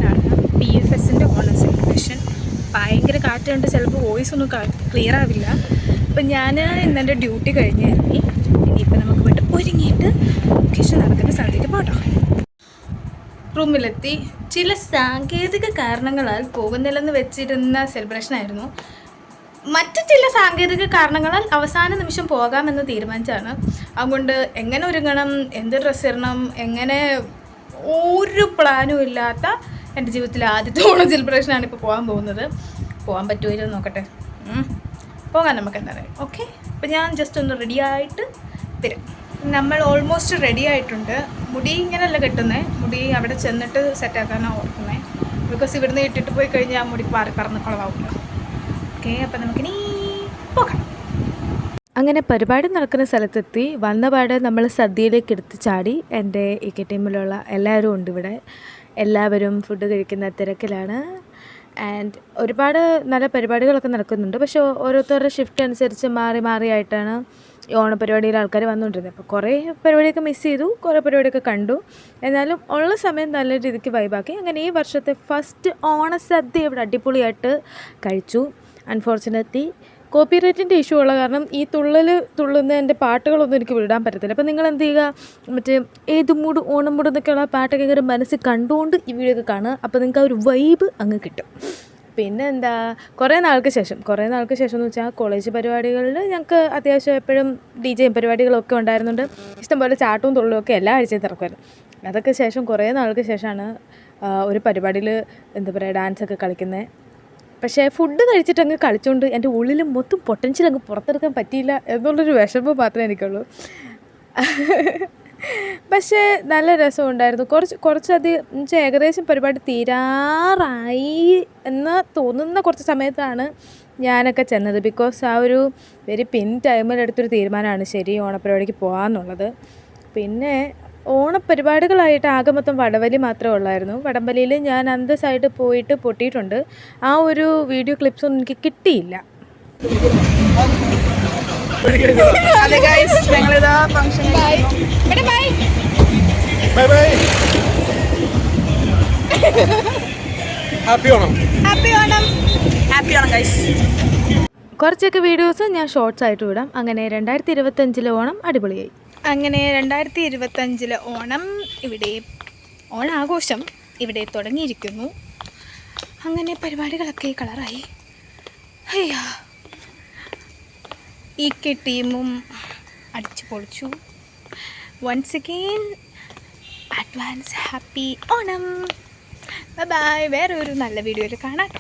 സെലിബ്രേഷനാണ്. PFSൻ്റെ Onam celebration. ഭയങ്കര കാറ്റുണ്ട്, ചിലപ്പോൾ വോയിസ് ഒന്നും ക്ലിയർ ആവില്ല. അപ്പം ഞാൻ ഇന്നെൻ്റെ ഡ്യൂട്ടി കഴിഞ്ഞ് ഇറങ്ങി. ഇനിയിപ്പോൾ നമുക്ക് പോയിട്ട് ഒരുങ്ങിയിട്ട് ലൊക്കേഷൻ നടക്കുന്ന സ്ഥലത്തേക്ക് പോട്ടോ. റൂമിലെത്തി. ചില സാങ്കേതിക കാരണങ്ങളാൽ പോകുന്നില്ലെന്ന് വെച്ചിരുന്ന സെലിബ്രേഷനായിരുന്നു. മറ്റു ചില സാങ്കേതിക കാരണങ്ങളാൽ അവസാന നിമിഷം പോകാമെന്ന് തീരുമാനിച്ചാണ്. അതുകൊണ്ട് എങ്ങനെ ഒരുങ്ങണം, എന്ത് ഡ്രസ്സ് ഇടണം, എങ്ങനെ ഒരു പ്ലാനും ഇല്ലാത്ത എൻ്റെ ജീവിതത്തിലെ ആദ്യത്തെ ഓണം സെലിബ്രേഷനാണ് ഇപ്പോൾ പോകാൻ പോകുന്നത്. പോകാൻ പറ്റുമല്ലോ നോക്കട്ടെ. പോകാൻ നമുക്ക് എന്താ പറയുക. ഓക്കെ, അപ്പോൾ ഞാൻ ജസ്റ്റ് ഒന്ന് റെഡി ആയിട്ട് വരും. നമ്മൾ ഓൾമോസ്റ്റ് റെഡി ആയിട്ടുണ്ട്. മുടി ഇങ്ങനെയല്ല കെട്ടുന്നത്, മുടി അവിടെ ചെന്നിട്ട് സെറ്റാക്കാനാണ് ഓർക്കുന്നത്. ബിക്കോസ് ഇവിടുന്ന് ഇട്ടിട്ട് പോയി കഴിഞ്ഞാൽ ആ മുടി പറന്ന് കുളവാകുമല്ലോ. ഓക്കെ, അപ്പം നമുക്കിനി പോകാം. അങ്ങനെ പരിപാടി നടക്കുന്ന സ്ഥലത്തെത്തി. വന്നപാടെ നമ്മൾ സദ്യയിലേക്ക് എടുത്ത് ചാടി. എൻ്റെ ഈ ടീമിലുള്ള എല്ലാവരും ഉണ്ട് ഇവിടെ. എല്ലാവരും ഫുഡ് കഴിക്കുന്ന തിരക്കിലാണ്. ആൻഡ് ഒരുപാട് നല്ല പരിപാടികളൊക്കെ നടക്കുന്നുണ്ട്. പക്ഷേ ഓരോരുത്തരുടെ ഷിഫ്റ്റ് അനുസരിച്ച് മാറിയായിട്ടാണ് ഈ ഓണപരിപാടിയിൽ ആൾക്കാർ വന്നുകൊണ്ടിരുന്നത്. അപ്പോൾ കുറേ പരിപാടിയൊക്കെ മിസ് ചെയ്തു, കുറേ പരിപാടിയൊക്കെ കണ്ടു. എന്നാലും ഉള്ള സമയം നല്ല രീതിക്ക് വൈബാക്കി. അങ്ങനെ ഈ വർഷത്തെ ഫസ്റ്റ് ഓണസദ്യ ഇവിടെ അടിപൊളിയായിട്ട് കഴിച്ചു. അൺഫോർച്ചുനേറ്റ്ലി കോപ്പിറൈറ്റിൻ്റെ ഇഷ്യൂ ഉള്ള കാരണം ഈ തുള്ളുന്ന എൻ്റെ പാട്ടുകളൊന്നും എനിക്ക് വിടാൻ പറ്റത്തില്ല. അപ്പോൾ നിങ്ങൾ എന്ത് ചെയ്യുക, മറ്റേ ഏത് മൂഡ്, ഓണം മൂഡ് എന്നൊക്കെയുള്ള പാട്ടൊക്കെ ഇങ്ങനെ മനസ്സിൽ കണ്ടുകൊണ്ട് ഈ വീഡിയോ ഒക്കെ കാണുക. അപ്പോൾ നിങ്ങൾക്ക് ആ ഒരു വൈബ് അങ്ങ് കിട്ടും. പിന്നെ എന്താ, കുറേ നാൾക്ക് ശേഷം എന്ന് വെച്ചാൽ കോളേജ് പരിപാടികളിൽ ഞങ്ങൾക്ക് അത്യാവശ്യം എപ്പോഴും DJ പരിപാടികളൊക്കെ ഉണ്ടായിരുന്നുണ്ട്. ഇഷ്ടംപോലെ ചാട്ടവും തുള്ളുമൊക്കെ എല്ലാ ആഴ്ചയും തിറക്കുമായിരുന്നു. അതൊക്കെ ശേഷം കുറേ നാൾക്ക് ശേഷമാണ് ഒരു പരിപാടിയിൽ എന്താ പറയുക ഡാൻസൊക്കെ കളിക്കുന്നത്. പക്ഷേ ഫുഡ് കഴിച്ചിട്ട് അങ്ങ് കളിച്ചുകൊണ്ട് എൻ്റെ ഉള്ളിൽ മൊത്തം പൊട്ടൻഷ്യൽ അങ്ങ് പുറത്തെടുക്കാൻ പറ്റിയില്ല എന്നുള്ളൊരു വിഷമം മാത്രമേ എനിക്കുള്ളൂ. പക്ഷേ നല്ല രസമുണ്ടായിരുന്നു. കുറച്ചധികം എന്നുവെച്ചാൽ ഏകദേശം പരിപാടി തീരാറായി എന്ന് തോന്നുന്ന കുറച്ച് സമയത്താണ് ഞാനൊക്കെ ചെന്നത്. ബിക്കോസ് ആ ഒരു വെരി ടൈമിലെടുത്തൊരു തീരുമാനമാണ് ശരി ഓണപ്പരിപാടിക്ക് പോകാമെന്നുള്ളത്. പിന്നെ ഓണപ്പരിപാടികളായിട്ട് ആകെ മൊത്തം വടംവലി മാത്രമേ ഉള്ളായിരുന്നു. വടംവലിയിൽ ഞാൻ അന്തസ്സായിട്ട് പോയിട്ട് പൊട്ടിയിട്ടുണ്ട്. ആ ഒരു വീഡിയോ ക്ലിപ്സൊന്നും എനിക്ക് കിട്ടിയില്ല. കുറച്ചൊക്കെ വീഡിയോസ് ഞാൻ ഷോർട്സ് ആയിട്ട് വിടാം. അങ്ങനെ 2025 ഓണം അടിപൊളിയായി. അങ്ങനെ 2025 ഓണം ഓണാഘോഷം ഇവിടെ തുടങ്ങിയിരിക്കുന്നു. അങ്ങനെ പരിപാടികളൊക്കെ കളറായി. അയ്യാ, ഈ ടീമും അടിച്ചു പൊളിച്ചു. Once again advance happy Onam. Bye. വേറെ ഒരു നല്ല വീഡിയോയിൽ കാണാം.